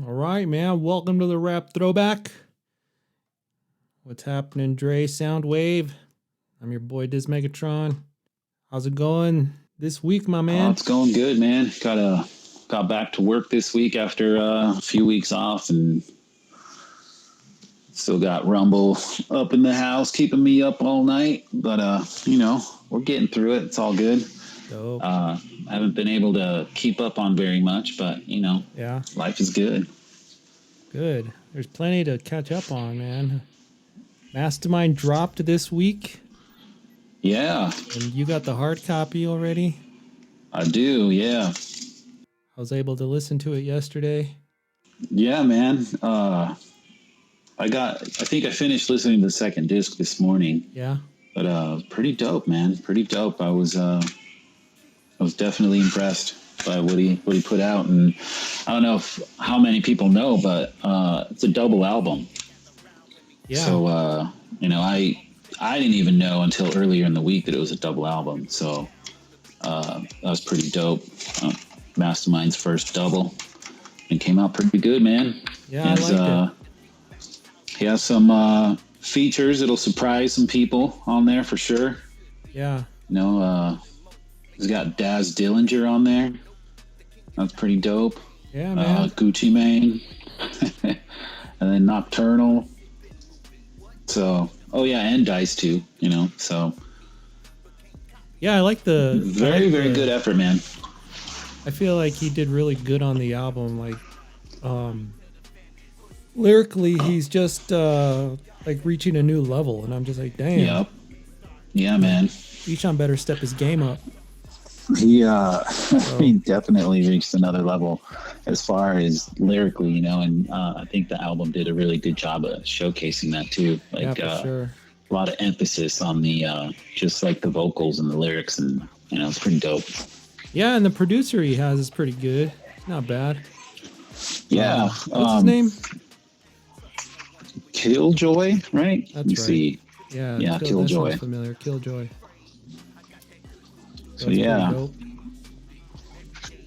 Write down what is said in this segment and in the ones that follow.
All right, man. Welcome to the Rap Throwback. What's happening, Dre Soundwave? I'm your boy Diz Megatron. How's it going this week, my man? Oh, it's going good, man. Got back to work this week after a few weeks off, and still got Rumble up in the house, keeping me up all night. But we're getting through it. It's all good. Dope. I haven't been able to keep up on very much, but Yeah. life is good. Good. There's plenty to catch up on, man. Mastamind dropped this week. Yeah, And you got the hard copy already? I do. Yeah. I was able to listen to it yesterday. Yeah, man. I think I finished listening to the second disc this morning. Yeah. But pretty dope, man. Pretty dope. I was definitely impressed by what he put out, and I don't know how many people know, but it's a double album. Yeah. So I didn't even know until earlier in the week that it was a double album. So that was pretty dope. Mastamind's first double, and came out pretty good, man. Yeah, I liked it. He has some features that'll surprise some people on there for sure. Yeah. He's got Daz Dillinger on there. That's pretty dope. Yeah, man. Gucci Mane. And then Nocturnal. So, and Dice too, so. Yeah, I like the... Very good effort, man. I feel like he did really good on the album. Like, lyrically, he's just, reaching a new level. And I'm just like, damn. Yep. Yeah, man. Eshon better step his game up. He definitely reached another level as far as lyrically, and I think the album did a really good job of showcasing that too. Like, yeah, for sure. A lot of emphasis on the just like the vocals and the lyrics, and it's pretty dope. Yeah, and the producer he has is pretty good. Not bad. Yeah. What's his name? Killjoy, right? That's Let me right. see. Yeah, Killjoy. Familiar, Killjoy. So yeah.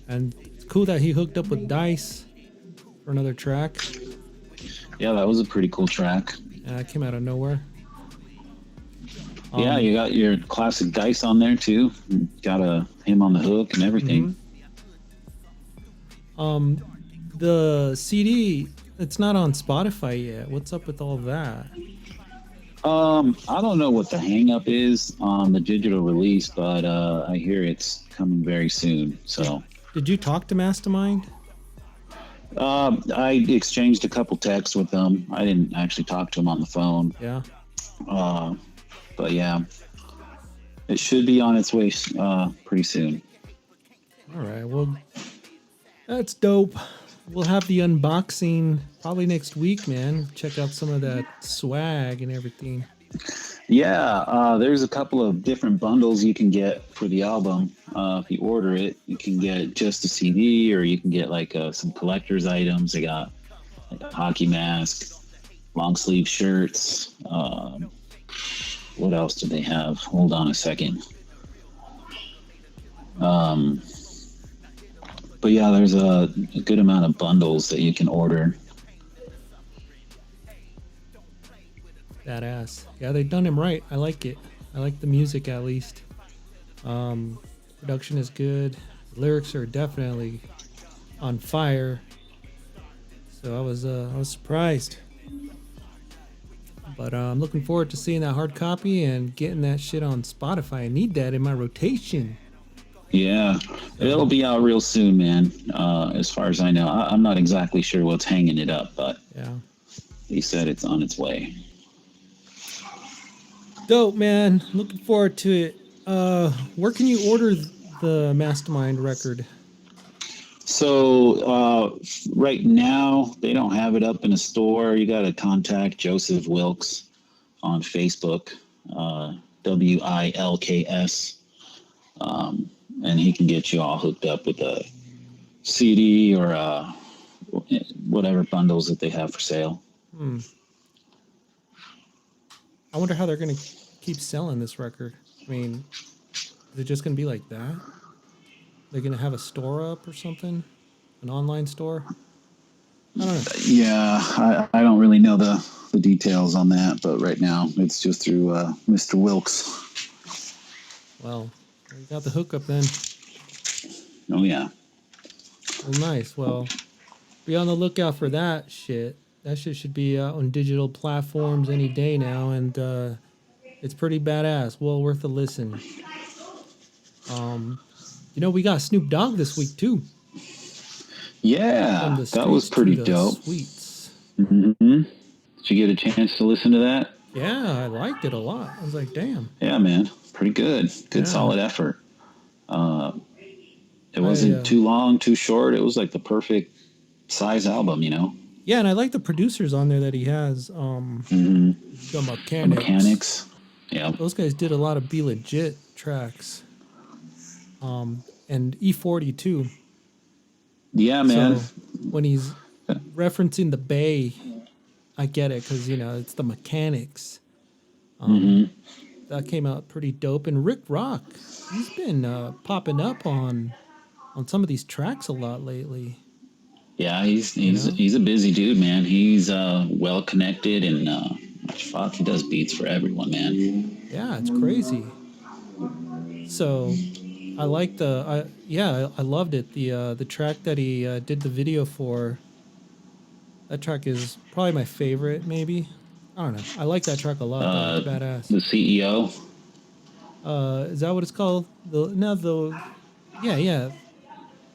And it's cool that he hooked up with Dice for another track. Yeah, that was a pretty cool track. Yeah, it came out of nowhere. Yeah, you got your classic Dice on there too. Got him on the hook and everything. Mm-hmm. The CD, it's not on Spotify yet. What's up with all that? I don't know what the hang up is on the digital release, but I hear it's coming very soon. So, did you talk to Mastamind? I exchanged a couple texts with them. I didn't actually talk to him on the phone. Yeah. But yeah, it should be on its way pretty soon. All right. Well, that's dope. We'll have the unboxing probably next week, man. Check out some of that swag and everything. Yeah, there's a couple of different bundles you can get for the album. If you order it, you can get just a CD, or you can get like some collector's items. They got like a hockey mask, long sleeve shirts. What else do they have? Hold on a second. But yeah, there's a good amount of bundles that you can order. Badass. Yeah, they've done him right. I like it. I like the music at least. Production is good. The lyrics are definitely on fire. So I was surprised. But I'm looking forward to seeing that hard copy and getting that shit on Spotify. I need that in my rotation. Yeah, it'll be out real soon, man. As far as I know, I'm not exactly sure what's hanging it up, but yeah, he said it's on its way. Dope, man. Looking forward to it. Where can you order the Mastamind record? So right now they don't have it up in a store. You got to contact Joseph Wilkes on Facebook, WILKS. And he can get you all hooked up with a CD or whatever bundles that they have for sale. I wonder how they're going to keep selling this record. I mean, is it just going to be like that? They're going to have a store up or something? An online store? I don't know. Yeah, I don't really know the details on that, but right now it's just through Mr. Wilkes. Well, you got the hookup then. Oh yeah. Well, nice. Well, be on the lookout for that shit. That shit should be out on digital platforms any day now, and it's pretty badass. Well worth a listen. We got Snoop Dogg this week too. From Yeah, the that was streets to pretty the dope. sweets. Mm-hmm. Did you get a chance to listen to that? Yeah, I liked it a lot. I was like, damn. Yeah, man, pretty good. Good, Yeah. solid effort. It I wasn't too long, too short. It was like the perfect size album, you know. Yeah, and I like the producers on there that he has. Mm-hmm. The The Mechanics. Mechanics. Yeah. Those guys did a lot of Be Legit tracks. And E40 too. Yeah, man. So when he's referencing the Bay, I get it because it's the Mechanics. That came out pretty dope. And Rick Rock, he's been popping up on some of these tracks a lot lately. Yeah, he's a busy dude, man. He's well connected and fuck, he does beats for everyone, man. Yeah, it's crazy. So I like I loved it. The track that he did the video for, that track is probably my favorite, maybe. I don't know. I like that track a lot though. It's badass. The CEO. Is that what it's called? Yeah.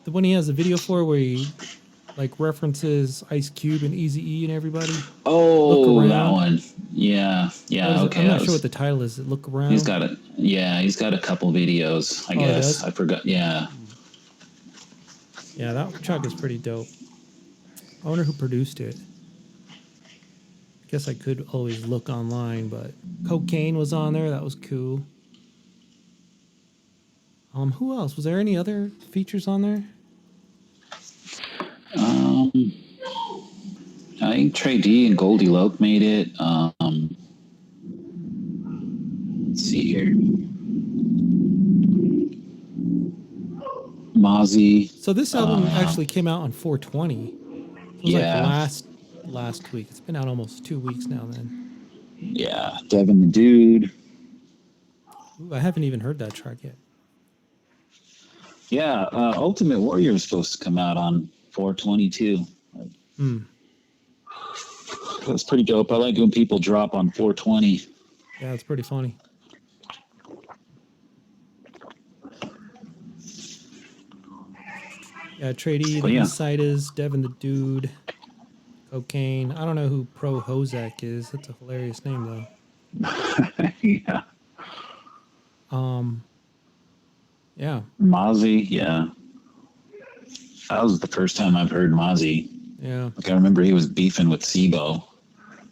The one he has the video for where he like references Ice Cube and Eazy-E and everybody. Look Oh, Around. that one. Yeah. Okay. I'm not sure what the title is. Look Around. He's got a couple videos, I guess. I forgot. Yeah. Yeah, that track is pretty dope. I wonder who produced it. I guess I could always look online, but Cocaine was on there. That was cool. Who else? Was there any other features on there? I think Trey D and Goldie Loke made it. Let's see here. Mozzie. So this album actually came out on 420. It was like last week. It's been out almost 2 weeks now then. Yeah, Devin the Dude. Ooh, I haven't even heard that track yet. Yeah, Ultimate Warrior is supposed to come out on 422. That's pretty dope. I like when people drop on 420. Yeah, it's pretty funny. Yeah, Trady, the Eastsiders, Devin the Dude, Cocaine. I don't know who Pro Hozak is. That's a hilarious name though. Yeah. Yeah. Mozzie, yeah. That was the first time I've heard Mozzie. Yeah. Like I remember he was beefing with Sibo.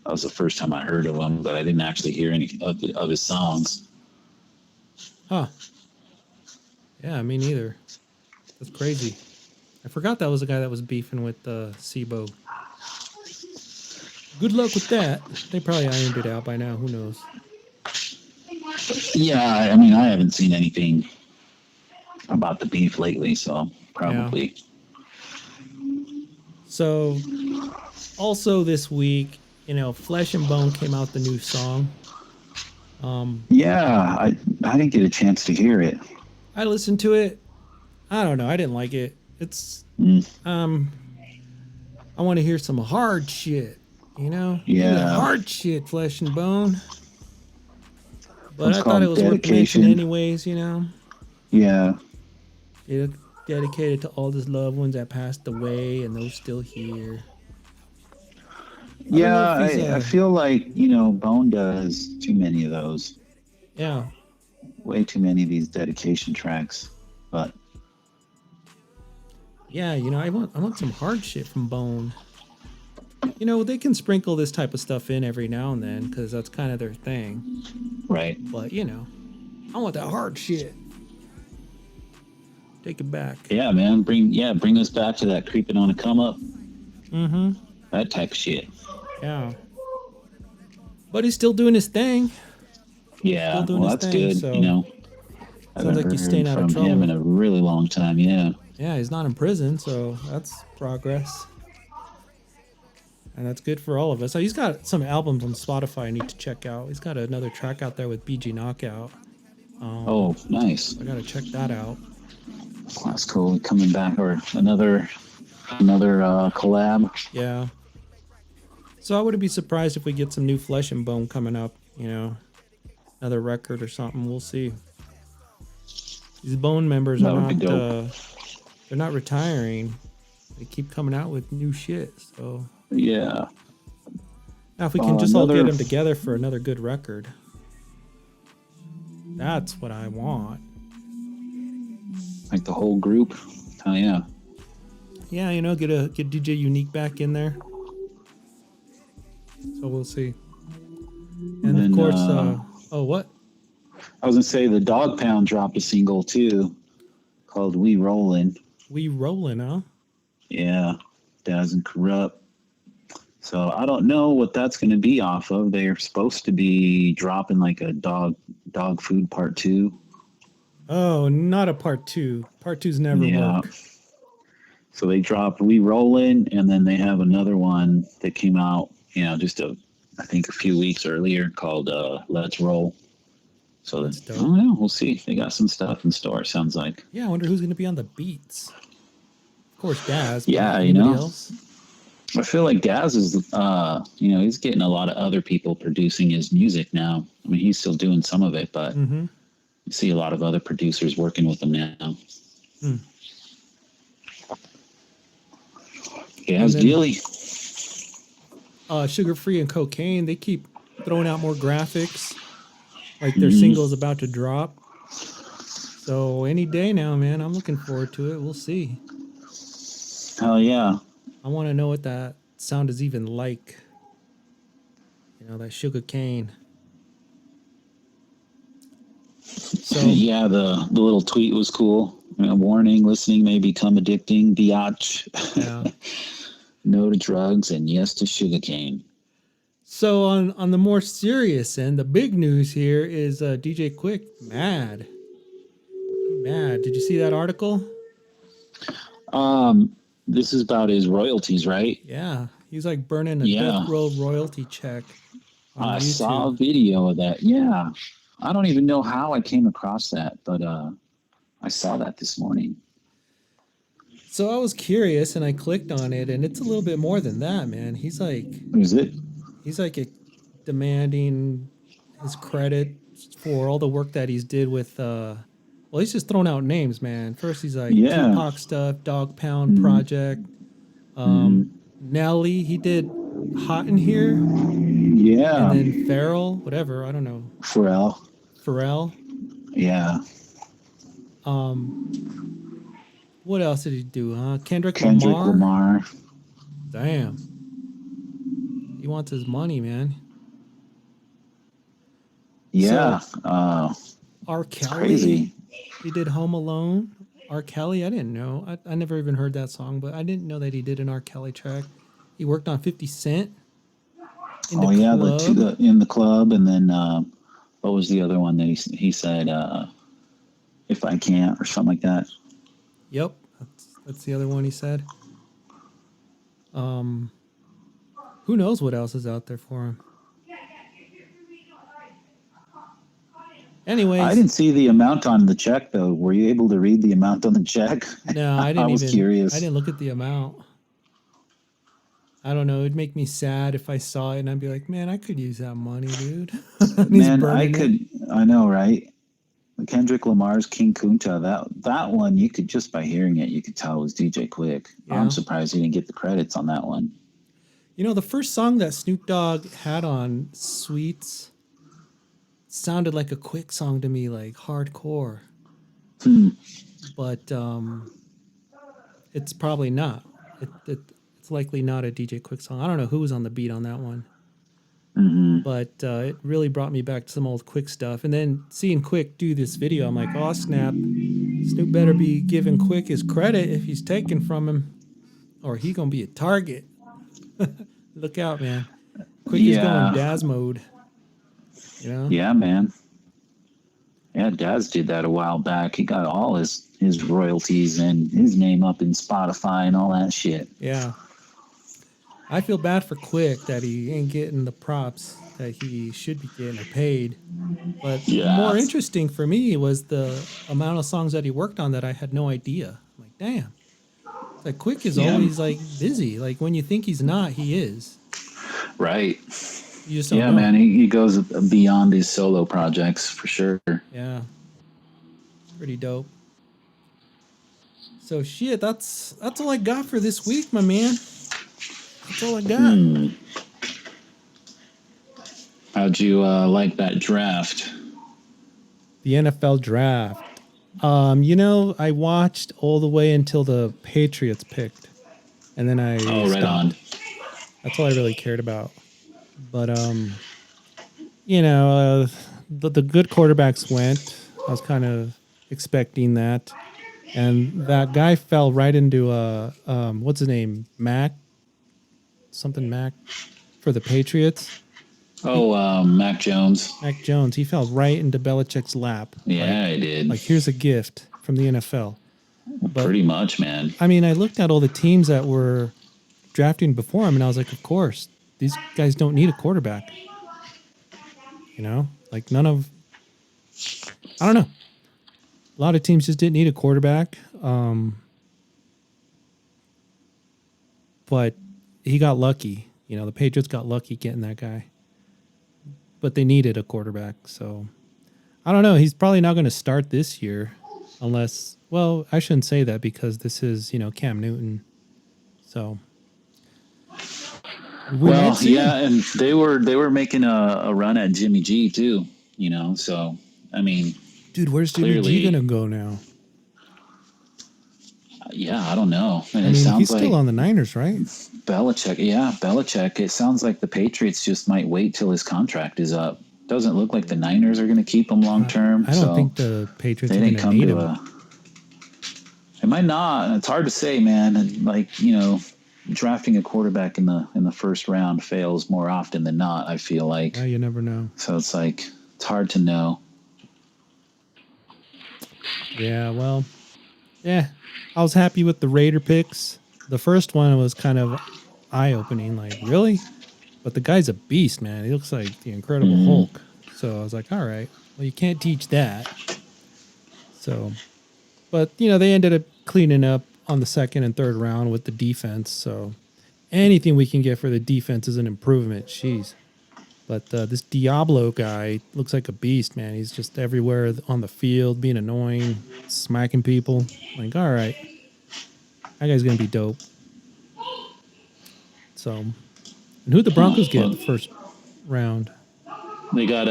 That was the first time I heard of him, but I didn't actually hear any of his songs. Huh. Yeah, me neither. That's crazy. I forgot that was the guy that was beefing with Sibo. Good luck with that. They probably ironed it out by now. Who knows? Yeah, I mean, I haven't seen anything about the beef lately, so probably. Yeah. So, also this week, Flesh and Bone came out the new song. Yeah, I didn't get a chance to hear it. I listened to it. I don't know. I didn't like it. It's I want to hear some hard shit. Yeah, hard shit, Flesh and Bone. But I thought it was worth mentioning anyways. Yeah. It dedicated to all his loved ones that passed away and those still here. I feel like, Bone does too many of those. Yeah. Way too many of these dedication tracks. But yeah, I want some hard shit from Bone. They can sprinkle this type of stuff in every now and then because that's kind of their thing. Right. But, I want that hard shit. Take it back. Yeah, man. Bring us back to that creeping on a come up. Mm-hmm. That type of shit. Yeah. But he's still doing his thing. Yeah, well, that's good. So sounds like he's staying out of trouble. Him in a really long time. Yeah. Yeah, he's not in prison, so that's progress. And that's good for all of us. So he's got some albums on Spotify I need to check out. He's got another track out there with BG Knockout. Oh, nice. I gotta check that out. That's cool. Coming back, or another collab. Yeah. So I wouldn't be surprised if we get some new Flesh and Bone coming up. You know, another record or something. We'll see. These Bone members are not. They're not retiring. They keep coming out with new shit. So yeah. Now if we can just all get them together for another good record, that's what I want. Like the whole group. Oh yeah. Yeah, you know, get DJ Unique back in there. So we'll see. And then, of course, oh, what? I was gonna say the Dog Pound dropped a single too, called "We Rollin'." We Rollin', huh? Yeah, Daz and Corrupt. So I don't know what that's gonna be off of. They're supposed to be dropping like a dog food part 2. Oh, not a part 2. Part 2's never work. So they dropped "We Rollin'," and then they have another one that came out, you know, I think a few weeks earlier, called "Let's Roll." So I don't know. We'll see. They got some stuff in store. Sounds like. Yeah, I wonder who's going to be on the beats. Of course, Daz. Yeah, you know. Else? I feel like Daz is, you know, he's getting a lot of other people producing his music now. I mean, he's still doing some of it, but you see a lot of other producers working with him now. Yeah, how's Gilly? Sugar Free and Cocaine. They keep throwing out more graphics. Like their single's about to drop. So any day now, man, I'm looking forward to it. We'll see. Hell yeah. I want to know what that sound is even like. You know, that sugar cane. So yeah, the little tweet was cool. You know, warning, listening may become addicting. Biatch. Yeah. No to drugs and yes to sugarcane. So on the more serious end, the big news here is DJ Quik mad. Mad. Did you see that article? This is about his royalties, right? Yeah. He's like burning a Deathrow royalty check. I saw a video of that. Yeah. I don't even know how I came across that, but I saw that this morning. So I was curious and I clicked on it, and it's a little bit more than that, man. He's like, is it? He's like demanding his credit for all the work that he's did with, well, he's just throwing out names, man. First he's like Tupac stuff, Dog Pound Project, Nelly, he did Hot in Here. Yeah. And then Pharrell, whatever, I don't know. Pharrell. Yeah. What else did he do, huh? Kendrick Lamar. Damn. He wants his money, man. Yeah. So, R. Kelly. It's crazy. He did Home Alone. R. Kelly, I didn't know. I never even heard that song, but I didn't know that he did an R. Kelly track. He worked on 50 Cent. In the club. And then what was the other one that he said, If I Can't, or something like that? Yep. That's the other one he said. Who knows what else is out there for him? Anyways, I didn't see the amount on the check though. Were you able to read the amount on the check? No, I didn't. I was curious. I didn't look at the amount. I don't know. It'd make me sad if I saw it and I'd be like, man, I could use that money, dude. Man, I could. I know, right? Kendrick Lamar's King Kunta. That one, you could, just by hearing it, you could tell it was DJ Quik. Yeah. I'm surprised he didn't get the credits on that one. You know, the first song that Snoop Dogg had on Sweets sounded like a Quik song to me, like hardcore. But it's probably not. It's likely not a DJ Quik song. I don't know who was on the beat on that one. But it really brought me back to some old Quik stuff. And then seeing Quik do this video, I'm like, oh, snap. Snoop better be giving Quik his credit if he's taken from him, or he going to be a target. Look out, man. Quik is going Daz mode. You know? Yeah, man. Yeah, Daz did that a while back. He got all his royalties and his name up in Spotify and all that shit. Yeah. I feel bad for Quick that he ain't getting the props that he should be getting or paid. But Yeah. more interesting for me was the amount of songs that he worked on that I had no idea. I'm like, damn. It's like Quick is Yeah. always like busy. Like when you think he's not, he is. Right. You just don't Yeah, know. man. He goes beyond his solo projects for sure. Yeah. It's pretty dope. So shit, that's all I got for this week, my man. That's all I got. How'd you like that draft? The NFL draft. I watched all the way until the Patriots picked, and then I Oh, right on. stopped. That's all I really cared about. But the good quarterbacks went. I was kind of expecting that, and that guy fell right into what's his name, Mac, something Mac, for the Patriots. Oh, Mac Jones. Mac Jones. He fell right into Belichick's lap. Yeah, he did. Like here's a gift from the NFL. But Pretty much, man. I mean, I looked at all the teams that were drafting before him, and I was like, of course, these guys don't need a quarterback. Like none of, I don't know. A lot of teams just didn't need a quarterback. But he got lucky. The Patriots got lucky getting that guy. But they needed a quarterback, so I don't know. He's probably not going to start this year, unless. Well, I shouldn't say that because this is Cam Newton. So. Well, yeah, and they were making a run at Jimmy G too. So I mean, dude, where's Jimmy G gonna go now? Yeah, I don't know. And it sounds he's still on the Niners, right? Belichick. It sounds like the Patriots just might wait till his contract is up. Doesn't look like the Niners are going to keep him long term. I don't think the Patriots are going to need him. It might not. It's hard to say, man. And drafting a quarterback in the first round fails more often than not. I feel like. Yeah, you never know. So it's hard to know. Yeah, well, yeah. I was happy with the Raider picks. The first one was kind of eye-opening, like, really? But the guy's a beast, man. He looks like the Incredible Hulk. So I was like, all right, well, you can't teach that. So, but, they ended up cleaning up on the second and third round with the defense. So anything we can get for the defense is an improvement. Jeez. But this Diablo guy looks like a beast, man. He's just everywhere on the field, being annoying, smacking people. Like, all right, that guy's gonna be dope. So, and who'd the Broncos get the first round? They got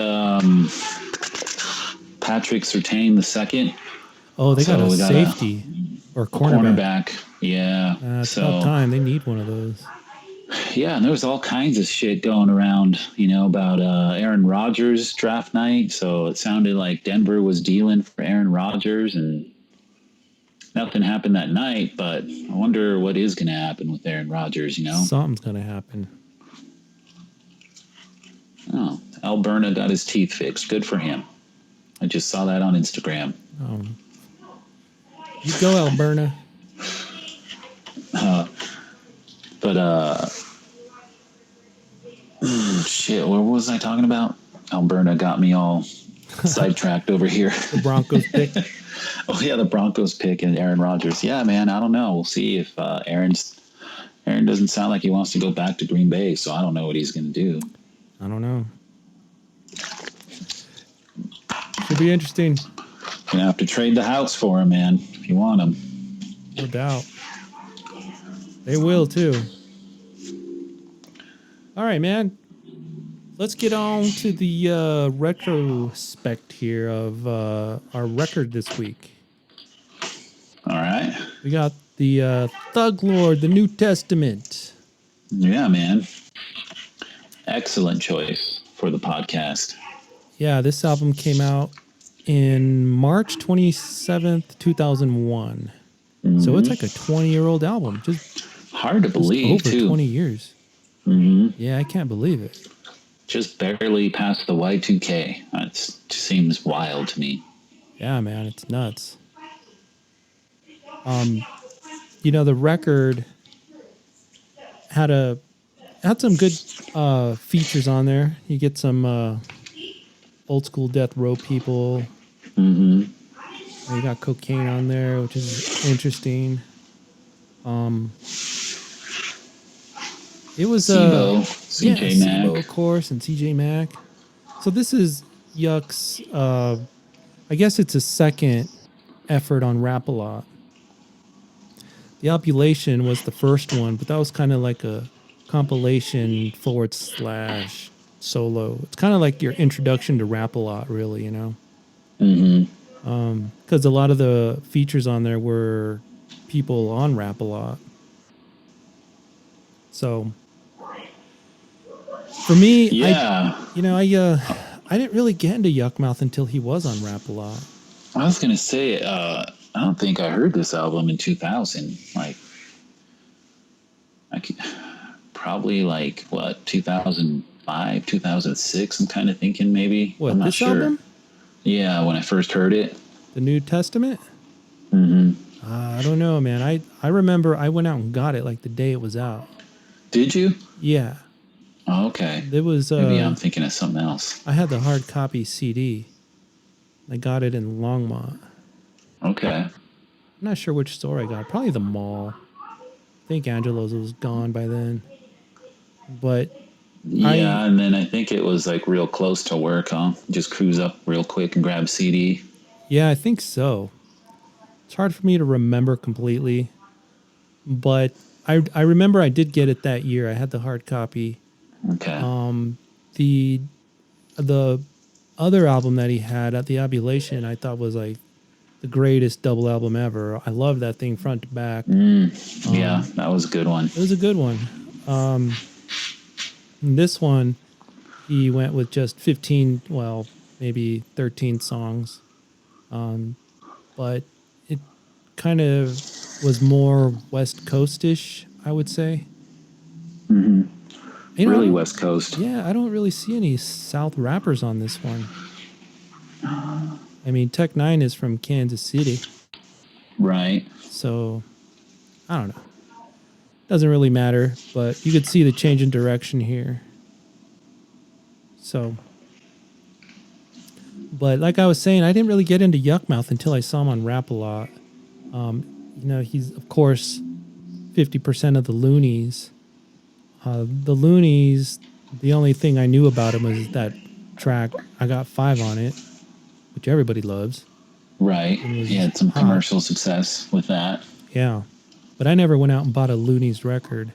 Patrick Surtain the second. Oh, they got a safety or cornerback. Yeah, it's about time. They need one of those. Yeah, and there was all kinds of shit going around, about Aaron Rodgers draft night. So it sounded like Denver was dealing for Aaron Rodgers, and nothing happened that night. But I wonder what is going to happen with Aaron Rodgers. Something's going to happen. Oh, Alberna got his teeth fixed. Good for him. I just saw that on Instagram. Oh, you go, Alberna. Shit, what was I talking about? Alberna got me all sidetracked over here. The Broncos pick. Oh yeah, the Broncos pick and Aaron Rodgers. Yeah, man, I don't know. We'll see if Aaron doesn't sound like he wants to go back to Green Bay, so I don't know what he's going to do. I don't know. Should be interesting. Gonna have to trade the house for him, man, if you want him. No doubt. They will too. All right, man. Let's get on to the retrospect here of our record this week. All right. We got the Thug Lord, the New Testament. Yeah, man. Excellent choice for the podcast. Yeah, this album came out in March 27th, 2001. Mm-hmm. So it's like a 20-year-old album. Just hard to believe, over too. 20 years. Mm-hmm. Yeah, I can't believe it. Just barely past the Y2K. That seems wild to me. Yeah, man, it's nuts. The record had a had some good features on there. You get some old school Deathrow people. Mm-hmm. You got cocaine on there, which is interesting. It was Sibo, CJ Sibo, Mac. of course, and CJ Mac. So this is Yuck's. I guess it's a second effort on Rap a Lot. The Albulation was the first one, but that was kind of like a compilation / solo. It's kind of like your introduction to Rap a Lot, really, you know. Because a lot of the features on there were people on Rap a Lot. So for me, Yeah. I didn't really get into Yukmouth until he was on Rap a Lot. I was gonna say, I don't think I heard this album in 2000. Like, probably like what 2005, 2006. I'm kind of thinking maybe. What, I'm not this sure. album? Yeah, when I first heard it. The New Testament? Mm-hmm. I don't know, man. I remember I went out and got it like the day it was out. Did you? Yeah. Oh, okay. There was Maybe I'm thinking of something else. I had the hard copy CD. I got it in Longmont. Okay. I'm not sure which store I got it. Probably the mall. I think Angelo's was gone by then. But yeah, and then I think it was like real close to work, huh? Just cruise up real quick and grab CD. Yeah, I think so. It's hard for me to remember completely. But I remember I did get it that year. I had the hard copy. Okay. The other album that he had at the Albulation, I thought was like the greatest double album ever. I love that thing front to back. Yeah, that was a good one. It was a good one. This one, he went with just 15, well, maybe 13 songs. But it kind of was more West Coast-ish, I would say. Mm-hmm. Really West Coast. Yeah, I don't really see any South rappers on this one. I mean, Tech Nine is from Kansas City. Right. So, I don't know. Doesn't really matter, but you could see the change in direction here. So, but like I was saying, I didn't really get into Yukmouth until I saw him on Rap a Lot. He's, of course, 50% of the Loonies. The Loonies, the only thing I knew about him was that track, I Got 5 on it, which everybody loves. Right. He had some commercial success with that. Yeah. But I never went out and bought a Loonies record.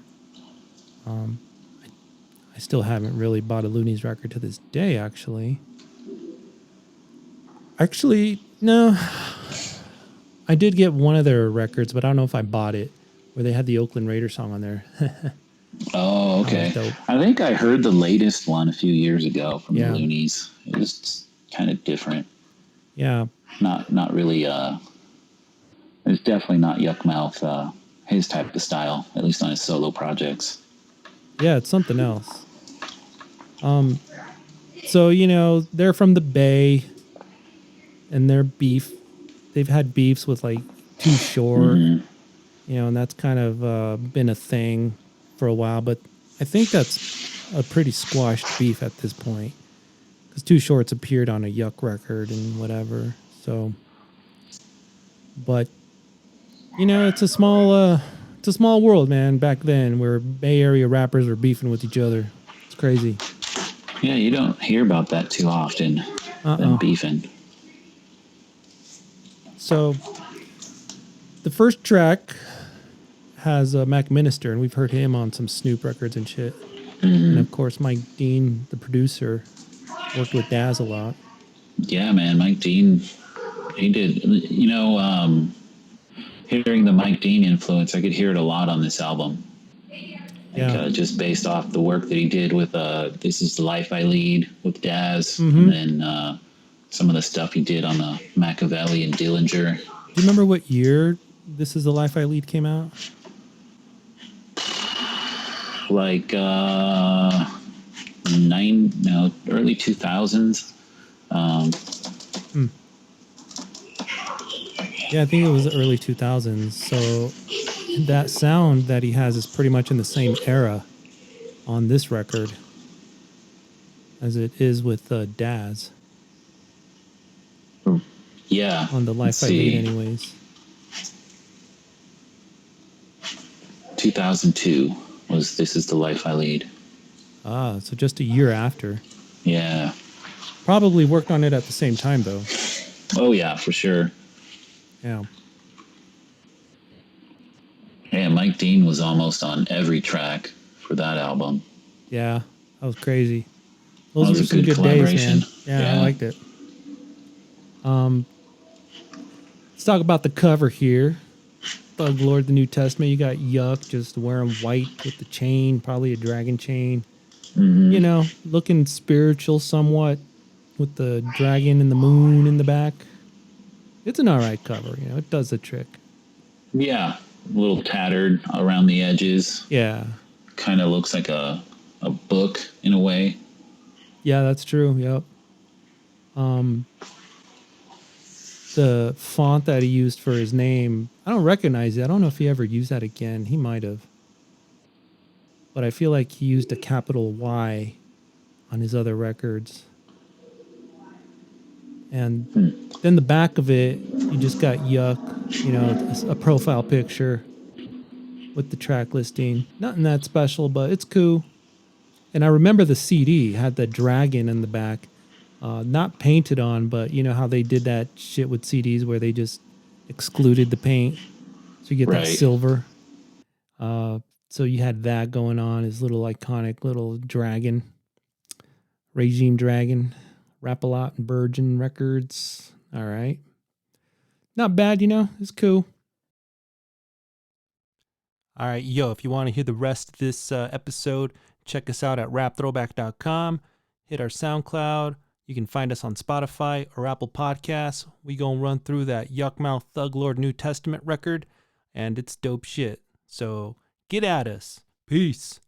I still haven't really bought a Loonies record to this day, actually. Actually, no. I did get one of their records, but I don't know if I bought it, where they had the Oakland Raiders song on there. Oh, okay. I think I heard the latest one a few years ago from the Loonies. It was kind of different. Yeah. Not really, it's definitely not Yukmouth, his type of style, at least on his solo projects. Yeah, it's something else. So, they're from the Bay, and they're beef. They've had beefs with, like, Too Short, and that's kind of been a thing for a while, but I think that's a pretty squashed beef at this point, because Too Short's appeared on a Yuck record and whatever. So, but it's a small world, man. Back then, where Bay Area rappers were beefing with each other, it's crazy. Yeah, you don't hear about that too often. Them beefing. So, the first track has Mac Minister, and we've heard him on some Snoop records and shit. And of course, Mike Dean, the producer, worked with Daz a lot. Yeah, man, Mike Dean, he did. Hearing the Mike Dean influence, I could hear it a lot on this album. Just based off the work that he did with This Is the Life I Lead with Daz, and then some of the stuff he did on the Machiavelli and Dillinger. Do you remember what year This Is the Life I Lead came out? Like early 2000s. Yeah, I think it was the early 2000s. So that sound that he has is pretty much in the same era. on this record as it is with Daz Yeah. on the Let's Life I Lead see. anyways. 2002 was This Is the Life I Lead. Ah, so just a year after. Yeah. Probably worked on it at the same time though. Oh yeah, for sure. Yeah. Yeah, Mike Dean was almost on every track for that album. Yeah, that was crazy. That Those was were a some good good days, collaboration. man. Yeah, I liked it. Let's talk about the cover here. Thug Lord, the New Testament. You got Yuck just wearing white with the chain, probably a dragon chain. Mm-hmm. You know, looking spiritual somewhat with the dragon and the moon in the back. It's an all right cover. You know, it does the trick. Yeah, a little tattered around the edges. Yeah. Kind of looks like a book in a way. Yeah, that's true. Yep. The font that he used for his name, I don't recognize it. I don't know if he ever used that again. He might have. But I feel like he used a capital Y on his other records. And then the back of it, you just got Yuck, you know, a profile picture with the track listing. Nothing that special, but it's cool. And I remember the CD had the dragon in the back, not painted on, but you know how they did that shit with CDs where they just excluded the paint, so you get that Right. silver. So you had that going on, his little iconic little dragon, regime dragon, Rap-A-Lot and Virgin Records. All right, not bad, you know, it's cool. All right, yo, if you want to hear the rest of this episode, check us out at rapthrowback.com. Hit our SoundCloud. You can find us on Spotify or Apple Podcasts. We gonna run through that Yukmouth Thug Lord New Testament record, and it's dope shit. So get at us. Peace.